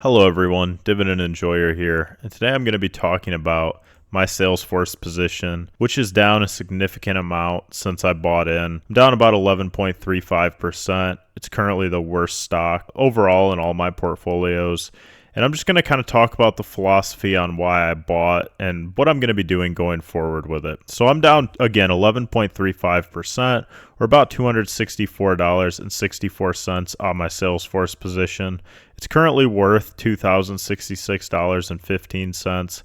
Hello everyone, Dividend Enjoyer here, and today I'm going to be talking about my Salesforce position, which is down a significant amount since I bought in. I'm down about 11.35%. It's currently the worst stock overall in all my portfolios. And I'm just going to kind of talk about the philosophy on why I bought and what I'm going to be doing going forward with it. So I'm down, again, 11.35%, or about $264.64 on my Salesforce position. It's currently worth $2,066.15.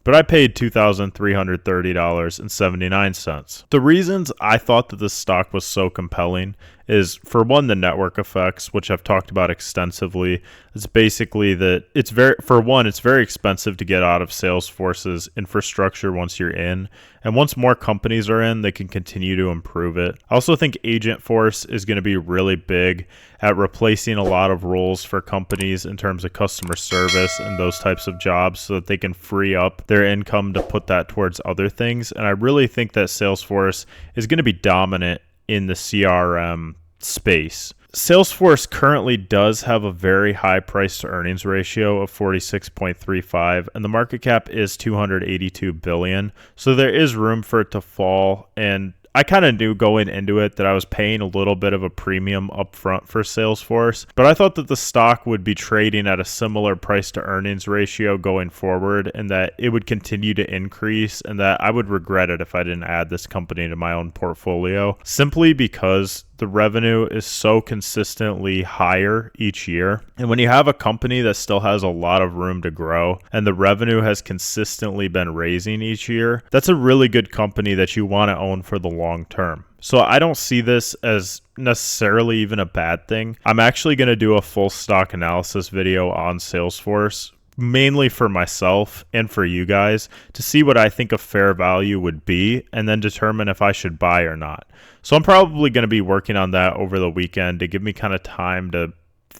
But I paid $2,330.79. The reasons I thought that this stock was so compelling is, for one, the network effects, which I've talked about extensively. It's basically that it's very expensive to get out of Salesforce's infrastructure once you're in. And once more companies are in, they can continue to improve it. I also think Agentforce is going to be really big at replacing a lot of roles for companies in terms of customer service and those types of jobs so that they can free up their income to put that towards other things. And I really think that Salesforce is going to be dominant in the CRM space. Salesforce currently does have a very high price to earnings ratio of 46.35, and the market cap is $282 billion. So there is room for it to fall, and I kind of knew going into it that I was paying a little bit of a premium up front for Salesforce, but I thought that the stock would be trading at a similar price to earnings ratio going forward, and that it would continue to increase, and that I would regret it if I didn't add this company to my own portfolio, simply because the revenue is so consistently higher each year. And when you have a company that still has a lot of room to grow and the revenue has consistently been raising each year, that's a really good company that you want to own for the long term. So I don't see this as necessarily even a bad thing. I'm actually going to do a full stock analysis video on Salesforce, mainly for myself and for you guys, to see what I think a fair value would be and then determine if I should buy or not. So I'm probably going to be working on that over the weekend to give me kind of time to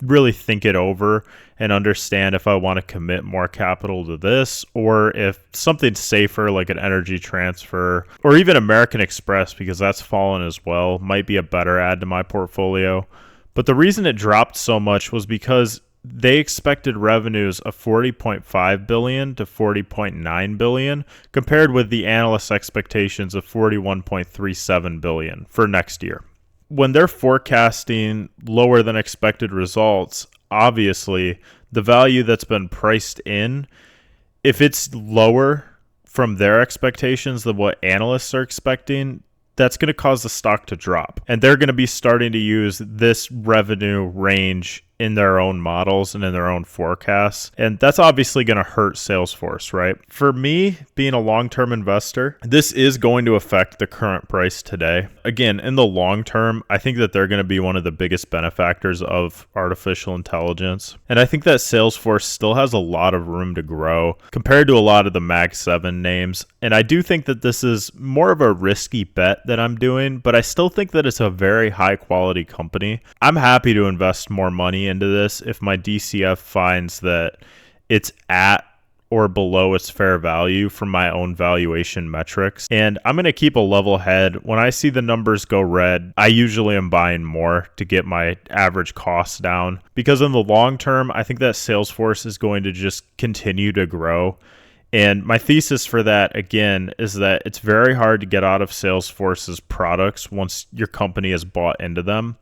really think it over and understand if I want to commit more capital to this, or if something safer like an Energy Transfer or even American Express, because that's fallen as well, might be a better add to my portfolio. But the reason it dropped so much was because they expected revenues of $40.5 billion to $40.9 billion, compared with the analysts' expectations of $41.37 billion for next year. When they're forecasting lower than expected results, obviously the value that's been priced in, if it's lower from their expectations than what analysts are expecting, that's going to cause the stock to drop. And they're going to be starting to use this revenue range in their own models and in their own forecasts. And that's obviously going to hurt Salesforce, right? For me, being a long-term investor, this is going to affect the current price today. Again, in the long term, I think that they're going to be one of the biggest benefactors of artificial intelligence. And I think that Salesforce still has a lot of room to grow compared to a lot of the Mag 7 names. And I do think that this is more of a risky bet that I'm doing, but I still think that it's a very high quality company. I'm happy to invest more money into this if my DCF finds that it's at or below its fair value from my own valuation metrics. And I'm going to keep a level head. When I see the numbers go red, I usually am buying more to get my average costs down, because in the long term, I think that Salesforce is going to just continue to grow. And my thesis for that, again, is that it's very hard to get out of Salesforce's products once your company has bought into them.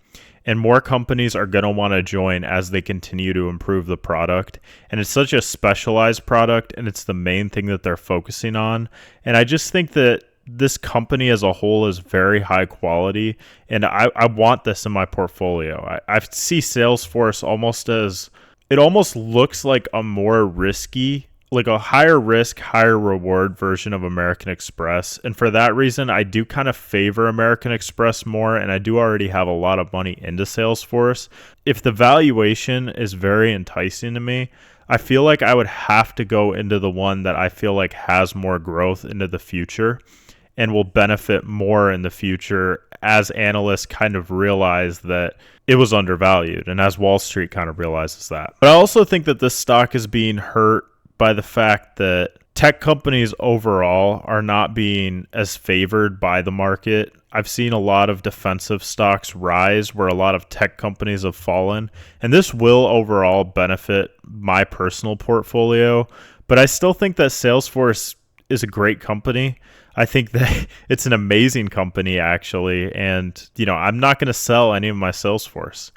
And more companies are going to want to join as they continue to improve the product. And it's such a specialized product, and it's the main thing that they're focusing on. And I just think that this company as a whole is very high quality, and I want this in my portfolio. I see Salesforce it almost looks like a more risky, like a higher risk, higher reward version of American Express. And for that reason, I do kind of favor American Express more, and I do already have a lot of money into Salesforce. If the valuation is very enticing to me, I feel like I would have to go into the one that I feel like has more growth into the future and will benefit more in the future as analysts kind of realize that it was undervalued, and as Wall Street kind of realizes that. But I also think that this stock is being hurt by the fact that tech companies overall are not being as favored by the market. I've seen a lot of defensive stocks rise where a lot of tech companies have fallen, and this will overall benefit my personal portfolio. But I still think that Salesforce is a great company. I think that it's an amazing company, actually. And, I'm not going to sell any of my Salesforce.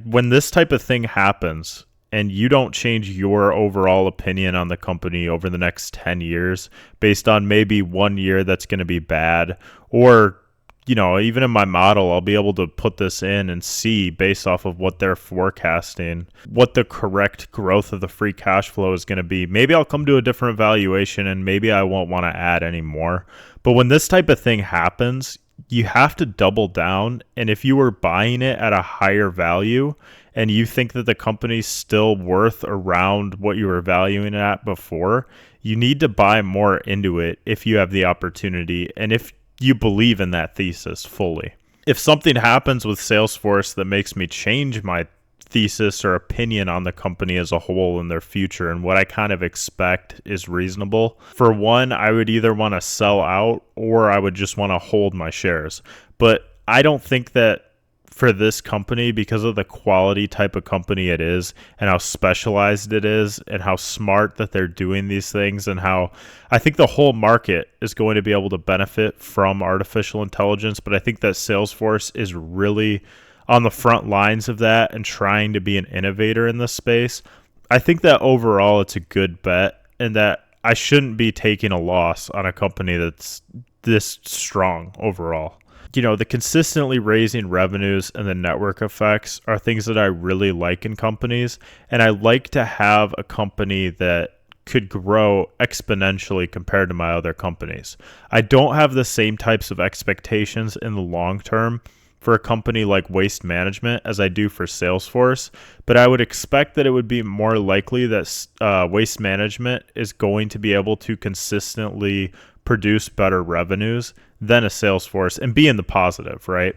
When this type of thing happens, and you don't change your overall opinion on the company over the next 10 years based on maybe 1 year that's going to be bad, or, even in my model, I'll be able to put this in and see based off of what they're forecasting, what the correct growth of the free cash flow is going to be. Maybe I'll come to a different valuation and maybe I won't want to add anymore. But when this type of thing happens, you have to double down. And if you were buying it at a higher value, and you think that the company's still worth around what you were valuing it at before, you need to buy more into it if you have the opportunity and if you believe in that thesis fully. If something happens with Salesforce that makes me change my thesis or opinion on the company as a whole in their future and what I kind of expect is reasonable, for one, I would either want to sell out or I would just want to hold my shares. But I don't think that for this company, because of the quality type of company it is and how specialized it is and how smart that they're doing these things, and how I think the whole market is going to be able to benefit from artificial intelligence. But I think that Salesforce is really on the front lines of that and trying to be an innovator in this space. I think that overall it's a good bet, and that I shouldn't be taking a loss on a company that's this strong overall. The consistently raising revenues and the network effects are things that I really like in companies. And I like to have a company that could grow exponentially compared to my other companies. I don't have the same types of expectations in the long term for a company like Waste Management as I do for Salesforce, but I would expect that it would be more likely that Waste Management is going to be able to consistently produce better revenues than a Salesforce and be in the positive, right?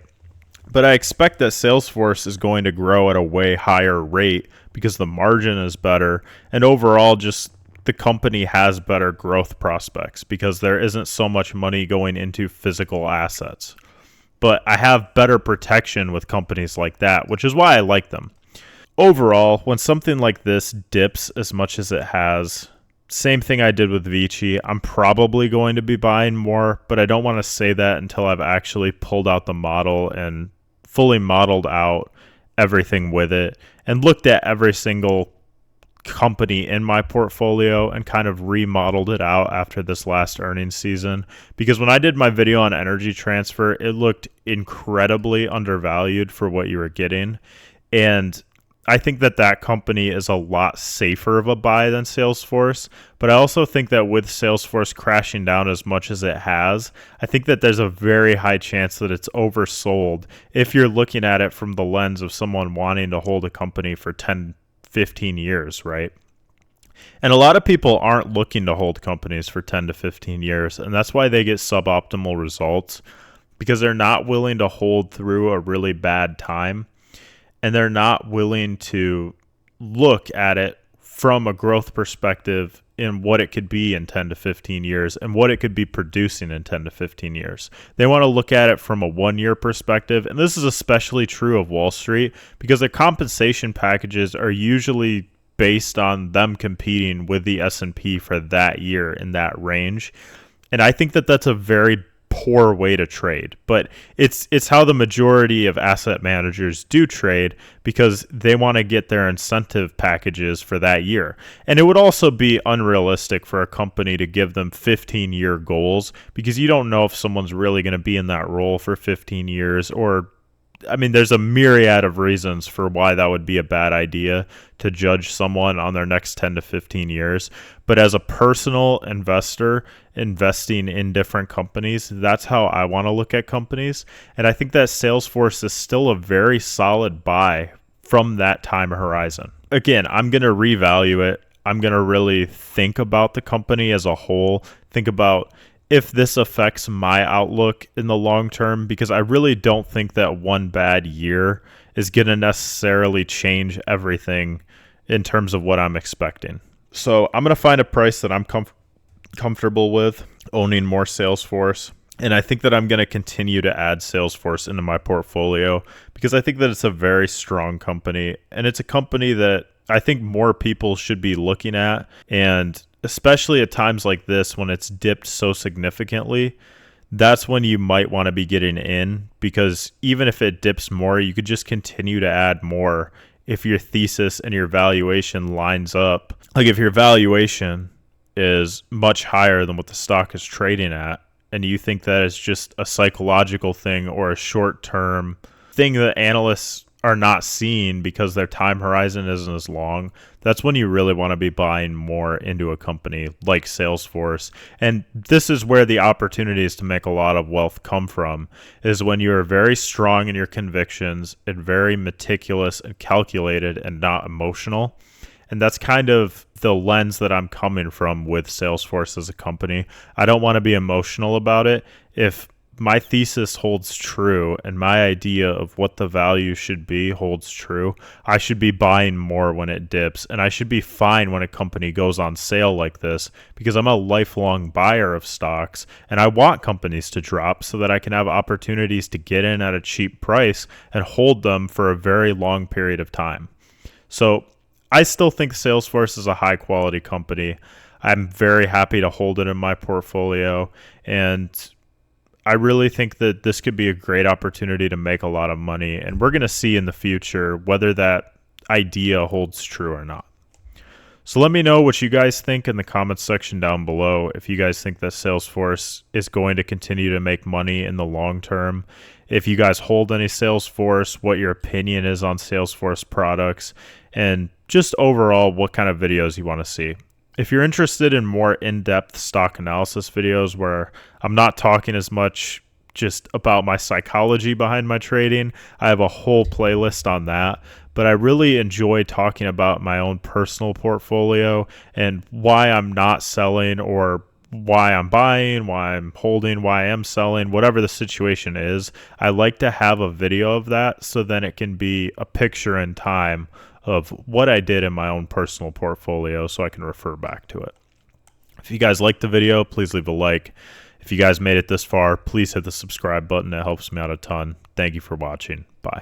But I expect that Salesforce is going to grow at a way higher rate because the margin is better, and overall just the company has better growth prospects because there isn't so much money going into physical assets. But I have better protection with companies like that, which is why I like them. Overall, when something like this dips as much as it has, same thing I did with Vici, I'm probably going to be buying more, but I don't want to say that until I've actually pulled out the model and fully modeled out everything with it and looked at every single company in my portfolio and kind of remodeled it out after this last earnings season. Because when I did my video on Energy Transfer, it looked incredibly undervalued for what you were getting. And I think that company is a lot safer of a buy than Salesforce. But I also think that with Salesforce crashing down as much as it has, I think that there's a very high chance that it's oversold if you're looking at it from the lens of someone wanting to hold a company for 10-15 years, right? And a lot of people aren't looking to hold companies for 10 to 15 years, and that's why they get suboptimal results, because they're not willing to hold through a really bad time, and they're not willing to look at it from a growth perspective in what it could be in 10 to 15 years and what it could be producing in 10 to 15 years. They want to look at it from a 1 year perspective. And this is especially true of Wall Street because their compensation packages are usually based on them competing with the S&P for that year in that range. And I think that that's a very poor way to trade, but it's how the majority of asset managers do trade because they want to get their incentive packages for that year. And it would also be unrealistic for a company to give them 15-year goals because you don't know if someone's really going to be in that role for 15 years, or I mean, there's a myriad of reasons for why that would be a bad idea to judge someone on their next 10 to 15 years. But as a personal investor investing in different companies, that's how I want to look at companies. And I think that Salesforce is still a very solid buy from that time horizon. Again, I'm going to revalue it. I'm going to really think about the company as a whole, think about if this affects my outlook in the long term, because I really don't think that one bad year is going to necessarily change everything in terms of what I'm expecting. So I'm going to find a price that I'm comfortable with owning more Salesforce. And I think that I'm going to continue to add Salesforce into my portfolio because I think that it's a very strong company. And it's a company that I think more people should be looking at. And especially at times like this, when it's dipped so significantly, that's when you might want to be getting in, because even if it dips more, you could just continue to add more if your thesis and your valuation lines up. Like if your valuation is much higher than what the stock is trading at, and you think that it's just a psychological thing or a short-term thing that analysts are not seeing because their time horizon isn't as long, that's when you really want to be buying more into a company like Salesforce. And this is where the opportunities to make a lot of wealth come from, is when you are very strong in your convictions and very meticulous and calculated and not emotional. And that's kind of the lens that I'm coming from with Salesforce as a company. I don't want to be emotional about it. If my thesis holds true and my idea of what the value should be holds true, I should be buying more when it dips, and I should be fine when a company goes on sale like this, because I'm a lifelong buyer of stocks and I want companies to drop so that I can have opportunities to get in at a cheap price and hold them for a very long period of time. So I still think Salesforce is a high quality company. I'm very happy to hold it in my portfolio, and I really think that this could be a great opportunity to make a lot of money, and we're going to see in the future whether that idea holds true or not. So let me know what you guys think in the comments section down below. If you guys think that Salesforce is going to continue to make money in the long term, if you guys hold any Salesforce, what your opinion is on Salesforce products, and just overall what kind of videos you want to see. If you're interested in more in-depth stock analysis videos where I'm not talking as much just about my psychology behind my trading, I have a whole playlist on that. But I really enjoy talking about my own personal portfolio and why I'm not selling, or why I'm buying, why I'm holding, why I am selling, whatever the situation is. I like to have a video of that so then it can be a picture in time of what I did in my own personal portfolio so I can refer back to it. If you guys liked the video, please leave a like. If you guys made it this far, please hit the subscribe button. It helps me out a ton. Thank you for watching. Bye.